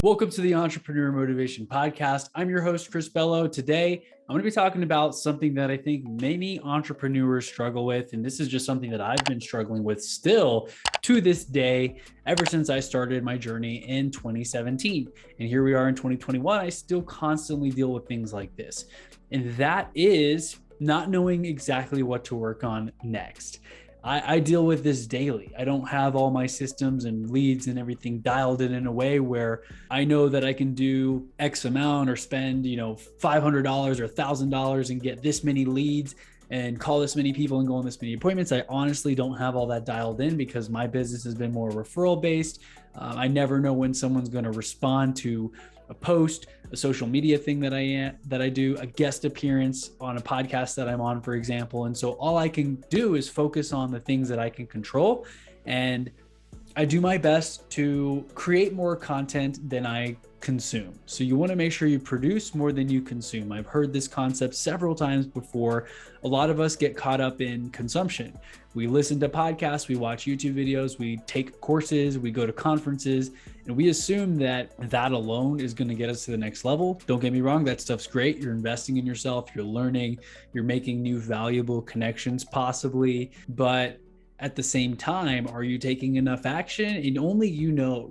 Welcome to the Entrepreneur Motivation Podcast. I'm your host, Chris Bello. Today, I'm going to be talking about something that I think many entrepreneurs struggle with. And this is just something that I've been struggling with still to this day, ever since I started my journey in 2017. And here we are in 2021. I still constantly deal with things like this. And that is not knowing exactly what to work on next. I deal with this daily. I don't have all my systems and leads and everything dialed in a way where I know that I can do X amount or spend, $500 or $1,000 and get this many leads and call this many people and go on this many appointments. I honestly don't have all that dialed in because my business has been more referral based. I never know when someone's going to respond to a post, a social media thing that I do, a guest appearance on a podcast that I'm on, for example. And so all I can do is focus on the things that I can control. And I do my best to create more content than I consume. So you want to make sure you produce more than you consume. I've heard this concept several times before. A lot of us get caught up in consumption. We listen to podcasts, we watch YouTube videos, we take courses, we go to conferences, and we assume that that alone is going to get us to the next level. Don't get me wrong, that stuff's great. You're investing in yourself, you're learning, you're making new valuable connections possibly, but at the same time, are you taking enough action? And only you know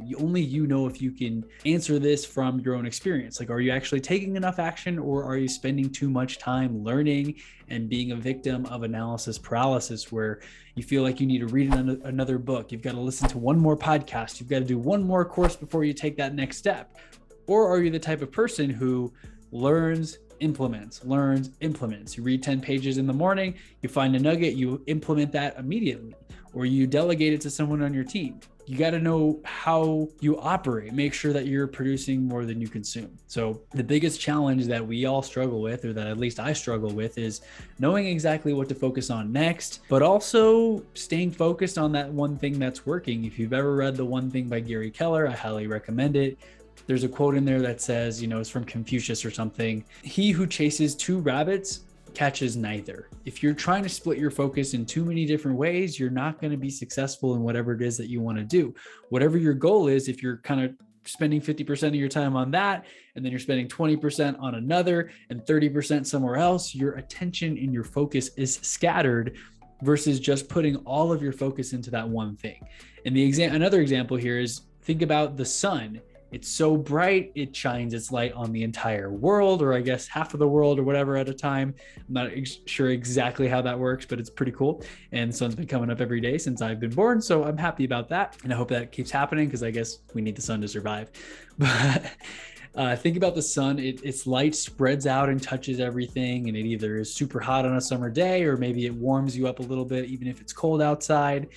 if you can answer this from your own experience. Like, are you actually taking enough action, or are you spending too much time learning and being a victim of analysis paralysis, where you feel like you need to read another book, you've got to listen to one more podcast, you've got to do one more course before you take that next step? Or are you the type of person who learns, implements. You read 10 pages in the morning, you find a nugget, you implement that immediately, or you delegate it to someone on your team. You got to know how you operate, make sure that you're producing more than you consume. So the biggest challenge that we all struggle with, or that at least I struggle with, is knowing exactly what to focus on next, but also staying focused on that one thing that's working. If you've ever read The One Thing by Gary Keller, I highly recommend it. There's a quote in there that says, it's from Confucius or something. He who chases two rabbits catches neither. If you're trying to split your focus in too many different ways, you're not going to be successful in whatever it is that you want to do. Whatever your goal is, if you're kind of spending 50% of your time on that, and then you're spending 20% on another and 30% somewhere else, your attention and your focus is scattered versus just putting all of your focus into that one thing. And another example here is, think about the sun. It's so bright, it shines its light on the entire world, or I guess half of the world or whatever at a time. I'm not sure exactly how that works, but it's pretty cool. And the sun's been coming up every day since I've been born. So I'm happy about that. And I hope that keeps happening, because I guess we need the sun to survive. But think about the sun. Its light spreads out and touches everything. And it either is super hot on a summer day, or maybe it warms you up a little bit, even if it's cold outside.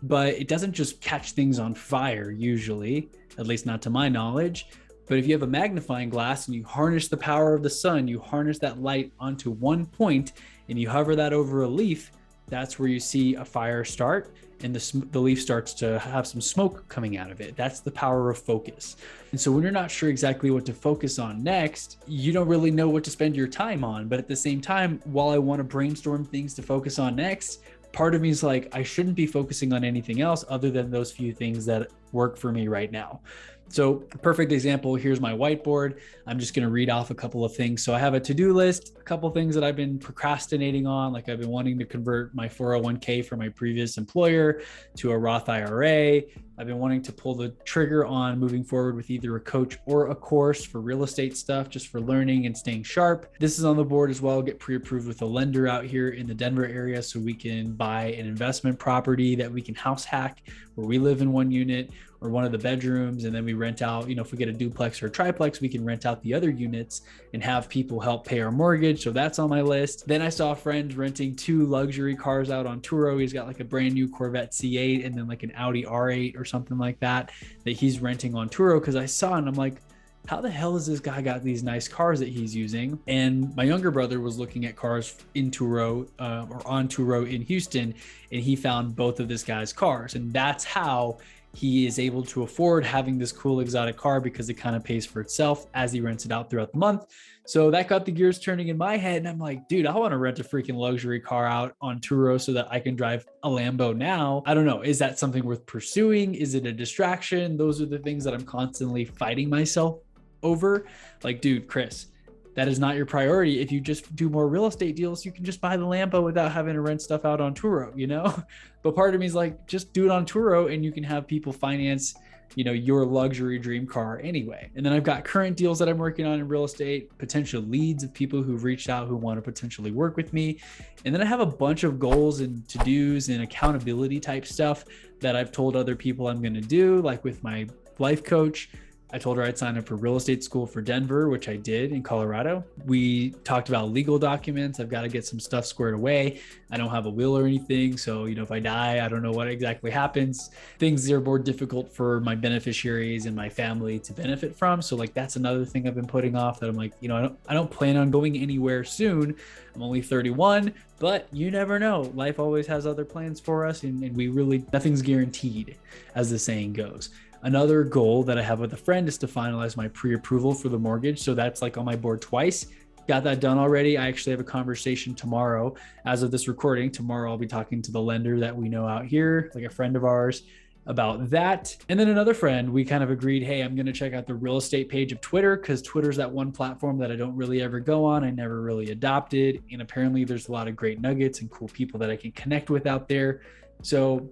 But it doesn't just catch things on fire usually, at least not to my knowledge. But if you have a magnifying glass and you harness the power of the sun, you harness that light onto one point and you hover that over a leaf, that's where you see a fire start, and the leaf starts to have some smoke coming out of it. That's the power of focus. And so when you're not sure exactly what to focus on next, you don't really know what to spend your time on. But at the same time, while I want to brainstorm things to focus on next, part of me is like, I shouldn't be focusing on anything else other than those few things that work for me right now. So perfect example, here's my whiteboard. I'm just going to read off a couple of things. So I have a to-do list, a couple of things that I've been procrastinating on, like I've been wanting to convert my 401k from my previous employer to a Roth IRA. I've been wanting to pull the trigger on moving forward with either a coach or a course for real estate stuff, just for learning and staying sharp. This is on the board as well. Get pre-approved with a lender out here in the Denver area so we can buy an investment property that we can house hack, where we live in one unit or one of the bedrooms, and then we rent out, if we get a duplex or a triplex, we can rent out the other units and have people help pay our mortgage. So that's on my list. Then I saw a friend renting 2 luxury cars out on Turo. He's got like a brand new Corvette C8 and then like an Audi R8 or something like that he's renting on Turo, because I saw it and I'm like, how the hell has this guy got these nice cars that he's using? And my younger brother was looking at cars in Turo or on Turo in Houston, and he found both of this guy's cars. And that's how he is able to afford having this cool exotic car because it kind of pays for itself as he rents it out throughout the month. So that got the gears turning in my head. And I'm like, dude, I want to rent a freaking luxury car out on Turo so that I can drive a Lambo now. I don't know. Is that something worth pursuing? Is it a distraction? Those are the things that I'm constantly fighting myself over. Like, dude, Chris, that is not your priority. If you just do more real estate deals, you can just buy the Lambo without having to rent stuff out on Turo, you know? But part of me is like, just do it on Turo and you can have people finance, you know, your luxury dream car anyway. And then I've got current deals that I'm working on in real estate, potential leads of people who've reached out who want to potentially work with me. And then I have a bunch of goals and to-dos and accountability type stuff that I've told other people I'm going to do, like with my life coach. I told her I'd sign up for real estate school for Denver, which I did in Colorado. We talked about legal documents. I've got to get some stuff squared away. I don't have a will or anything. So, you know, if I die, I don't know what exactly happens. Things are more difficult for my beneficiaries and my family to benefit from. So like, that's another thing I've been putting off that I'm like, you know, I don't plan on going anywhere soon. I'm only 31, but you never know. Life always has other plans for us and we really, nothing's guaranteed, as the saying goes. Another goal that I have with a friend is to finalize my pre-approval for the mortgage. So that's like on my board twice. Got that done already. I actually have a conversation tomorrow. As of this recording, tomorrow I'll be talking to the lender that we know out here, like a friend of ours, about that. And then another friend, we kind of agreed, hey, I'm going to check out the real estate page of Twitter because Twitter's that one platform that I don't really ever go on. I never really adopted. And apparently there's a lot of great nuggets and cool people that I can connect with out there. So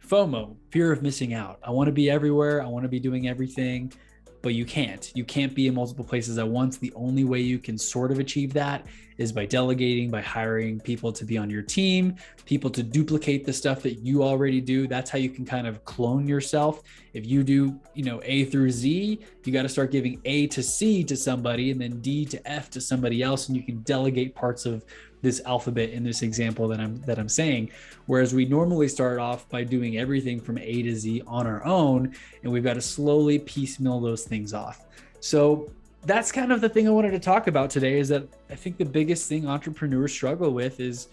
FOMO, fear of missing out. I want to be everywhere. I want to be doing everything, but you can't. You can't be in multiple places at once. The only way you can sort of achieve that is by delegating, by hiring people to be on your team, people to duplicate the stuff that you already do. That's how you can kind of clone yourself. If you do, you know, A through Z, you got to start giving A to C to somebody and then D to F to somebody else, and you can delegate parts of this alphabet in this example that I'm saying. Whereas we normally start off by doing everything from A to Z on our own, and we've got to slowly piecemeal those things off. So that's kind of the thing I wanted to talk about today, is that I think the biggest thing entrepreneurs struggle with is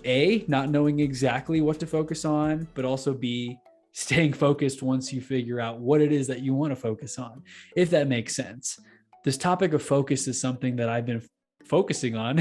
A, not knowing exactly what to focus on, but also B, staying focused once you figure out what it is that you want to focus on, if that makes sense. This topic of focus is something that I've been focusing on.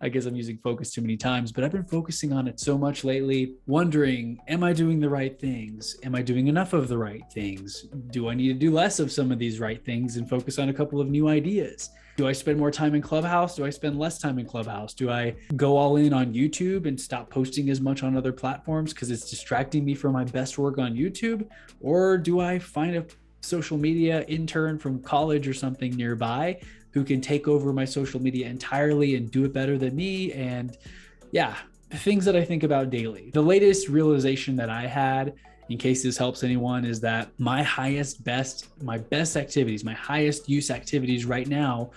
I guess I'm using focus too many times, but I've been focusing on it so much lately, wondering, am I doing the right things? Am I doing enough of the right things? Do I need to do less of some of these right things and focus on a couple of new ideas? Do I spend more time in Clubhouse? Do I spend less time in Clubhouse? Do I go all in on YouTube and stop posting as much on other platforms because it's distracting me from my best work on YouTube? Or do I find a social media intern from college or something nearby who can take over my social media entirely and do it better than me? And yeah, the things that I think about daily. The latest realization that I had, in case this helps anyone, is that my best activities, my highest use activities right now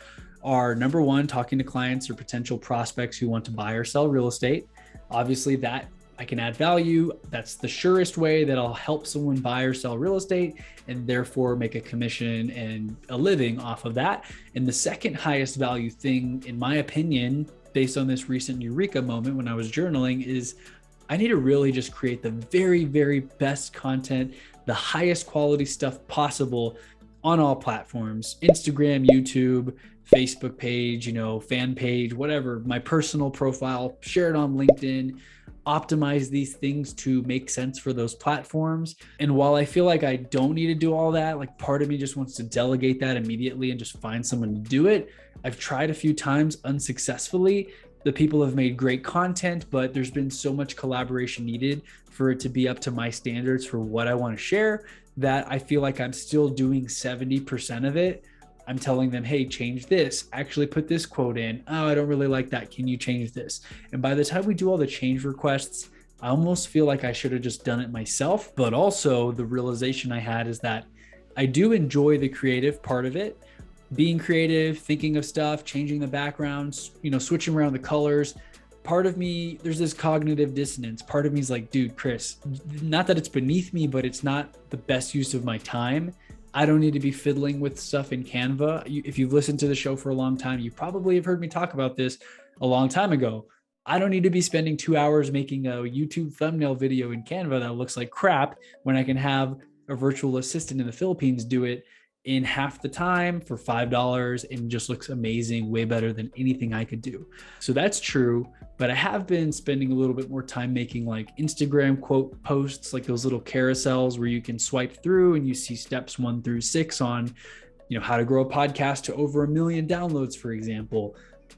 are, number one, talking to clients or potential prospects who want to buy or sell real estate. Obviously that I can add value. That's the surest way that I'll help someone buy or sell real estate and therefore make a commission and a living off of that. And the second highest value thing, in my opinion, based on this recent eureka moment when I was journaling, is I need to really just create the very, very best content, the highest quality stuff possible on all platforms: Instagram, YouTube, Facebook page, you know, fan page, whatever, my personal profile, share it on LinkedIn, optimize these things to make sense for those platforms. And while I feel like I don't need to do all that, like part of me just wants to delegate that immediately and just find someone to do it. I've tried a few times unsuccessfully. The people have made great content, but there's been so much collaboration needed for it to be up to my standards for what I want to share that I feel like I'm still doing 70% of it. I'm telling them, hey, change this, actually put this quote in. Oh, I don't really like that. Can you change this? And by the time we do all the change requests, I almost feel like I should have just done it myself. But also the realization I had is that I do enjoy the creative part of it. Being creative, thinking of stuff, changing the backgrounds, you know, switching around the colors. Part of me, there's this cognitive dissonance. Part of me is like, dude, Chris, not that it's beneath me, but it's not the best use of my time. I don't need to be fiddling with stuff in Canva. If you've listened to the show for a long time, you probably have heard me talk about this a long time ago. I don't need to be spending 2 hours making a YouTube thumbnail video in Canva that looks like crap when I can have a virtual assistant in the Philippines do it in half the time for $5 and just looks amazing, way better than anything I could do. So that's true. But I have been spending a little bit more time making like Instagram quote posts, like those little carousels where you can swipe through and you see steps 1 through 6 on, how to grow a podcast to over 1 million downloads, for example.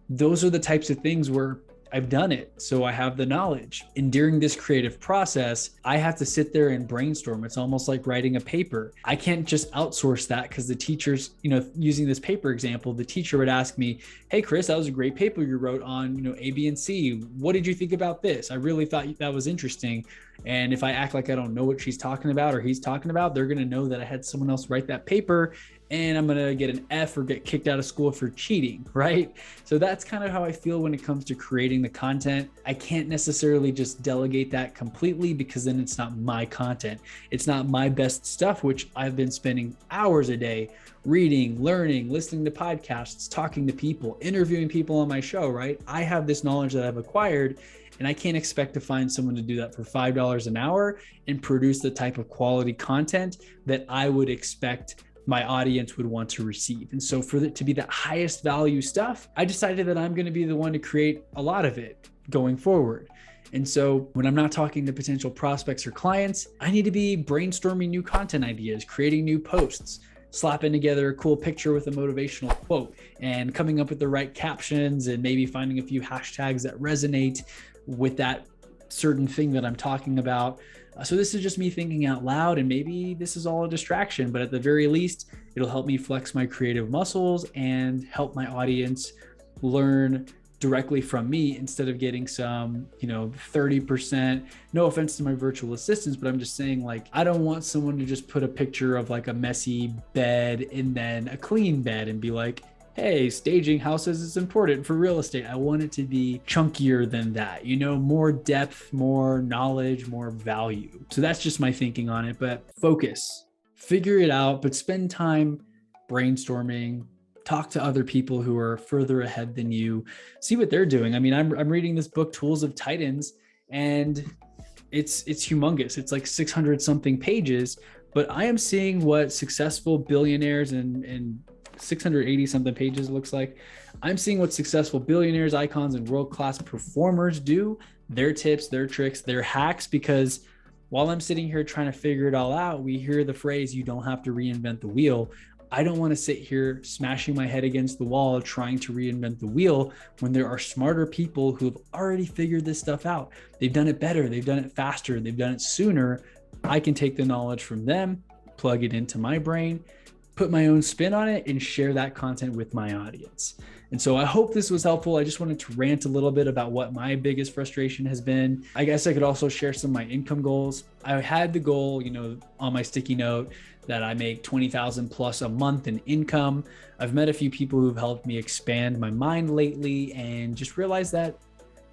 Those are the types of things where I've done it, so I have the knowledge. And during this creative process, I have to sit there and brainstorm. It's almost like writing a paper. I can't just outsource that because the teachers, using this paper example, the teacher would ask me, hey, Chris, that was a great paper you wrote on, A, B, and C. What did you think about this? I really thought that was interesting. And if I act like I don't know what she's talking about or he's talking about, they're going to know that I had someone else write that paper and I'm going to get an F or get kicked out of school for cheating, right? So that's kind of how I feel when it comes to creating the content. I can't necessarily just delegate that completely because then it's not my content. It's not my best stuff, which I've been spending hours a day reading, learning, listening to podcasts, talking to people, interviewing people on my show, right? I have this knowledge that I've acquired, and I can't expect to find someone to do that for $5 an hour and produce the type of quality content that I would expect my audience would want to receive. And so for it to be that highest value stuff, I decided that I'm going to be the one to create a lot of it going forward. And so when I'm not talking to potential prospects or clients, I need to be brainstorming new content ideas, creating new posts, slapping together a cool picture with a motivational quote, and coming up with the right captions and maybe finding a few hashtags that resonate with that certain thing that I'm talking about. So this is just me thinking out loud, and maybe this is all a distraction, but at the very least, it'll help me flex my creative muscles and help my audience learn directly from me instead of getting some, 30%, no offense to my virtual assistants, but I'm just saying, like, I don't want someone to just put a picture of like a messy bed and then a clean bed and be like, hey, staging houses is important for real estate. I want it to be chunkier than that, more depth, more knowledge, more value. So that's just my thinking on it, but focus, figure it out, but spend time brainstorming, talk to other people who are further ahead than you, see what they're doing. I mean, I'm reading this book, Tools of Titans, and it's humongous. It's like 600 something pages, but I am seeing what successful billionaires and 680 something pages it looks like. I'm seeing what successful billionaires, icons, and world-class performers do, their tips, their tricks, their hacks, because while I'm sitting here trying to figure it all out, we hear the phrase, you don't have to reinvent the wheel. I don't want to sit here smashing my head against the wall trying to reinvent the wheel when there are smarter people who have already figured this stuff out. They've done it better, they've done it faster, they've done it sooner. I can take the knowledge from them, plug it into my brain, put my own spin on it, and share that content with my audience. And so I hope this was helpful. I just wanted to rant a little bit about what my biggest frustration has been. I guess I could also share some of my income goals. I had the goal, on my sticky note that I make 20,000 plus a month in income. I've met a few people who've helped me expand my mind lately and just realized that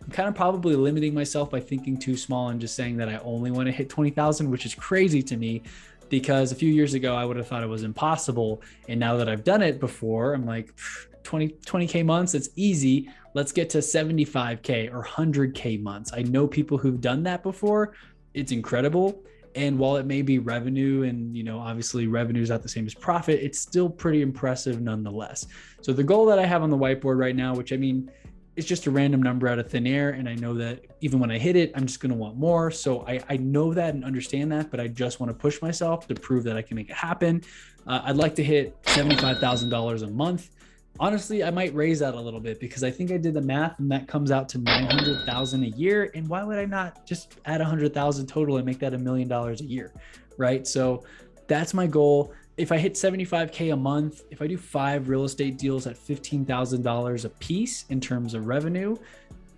I'm kind of probably limiting myself by thinking too small and just saying that I only want to hit 20,000, which is crazy to me. Because a few years ago, I would have thought it was impossible. And now that I've done it before, I'm like, 20K months, it's easy. Let's get to 75K or 100K months. I know people who've done that before. It's incredible. And while it may be revenue and, obviously revenue is not the same as profit, it's still pretty impressive nonetheless. So the goal that I have on the whiteboard right now, which it's just a random number out of thin air. And I know that even when I hit it, I'm just going to want more. So I know that and understand that, but I just want to push myself to prove that I can make it happen. I'd like to hit $75,000 a month. Honestly, I might raise that a little bit because I think I did the math and that comes out to $900,000 a year. And why would I not just add 100,000 total and make that $1 million a year, right? So that's my goal. If I hit 75K a month, if I do 5 real estate deals at $15,000 a piece in terms of revenue,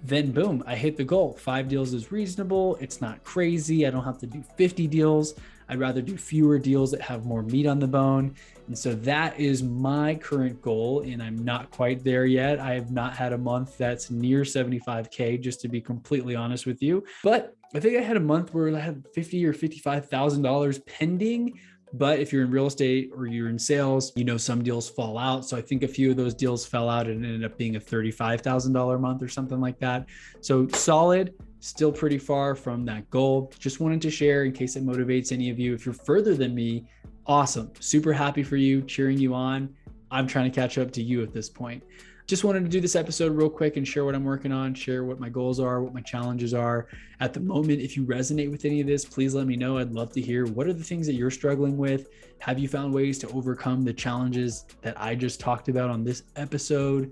then boom, I hit the goal. 5 deals is reasonable. It's not crazy. I don't have to do 50 deals. I'd rather do fewer deals that have more meat on the bone. And so that is my current goal. And I'm not quite there yet. I have not had a month that's near 75K, just to be completely honest with you. But I think I had a month where I had $50,000 or $55,000 pending But if you're in real estate or you're in sales, some deals fall out. So I think a few of those deals fell out and ended up being a $35,000 a month or something like that. So solid, still pretty far from that goal. Just wanted to share in case it motivates any of you. If you're further than me, awesome. Super happy for you, cheering you on. I'm trying to catch up to you at this point. Just wanted to do this episode real quick and share what I'm working on, share what my goals are, what my challenges are at the moment. If you resonate with any of this, please let me know. I'd love to hear what are the things that you're struggling with. Have you found ways to overcome the challenges that I just talked about on this episode?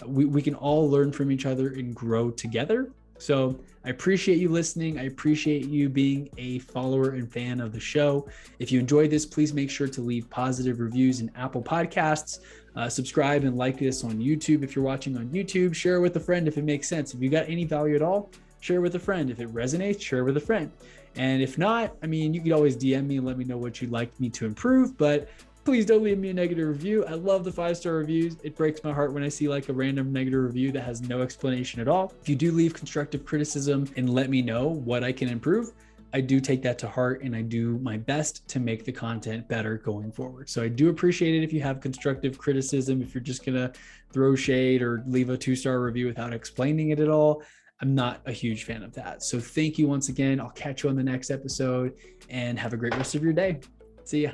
We can all learn from each other and grow together. So I appreciate you listening. I appreciate you being a follower and fan of the show. If you enjoyed this, please make sure to leave positive reviews in Apple Podcasts. Subscribe and like this on YouTube. If you're watching on YouTube, share it with a friend if it makes sense. If you got any value at all, share it with a friend. If it resonates, share it with a friend. And if not, you could always DM me and let me know what you'd like me to improve, but please don't leave me a negative review. I love the 5-star reviews. It breaks my heart when I see like a random negative review that has no explanation at all. If you do leave constructive criticism and let me know what I can improve, I do take that to heart and I do my best to make the content better going forward. So I do appreciate it if you have constructive criticism. If you're just gonna throw shade or leave a 2-star review without explaining it at all, I'm not a huge fan of that. So thank you once again. I'll catch you on the next episode and have a great rest of your day. See ya.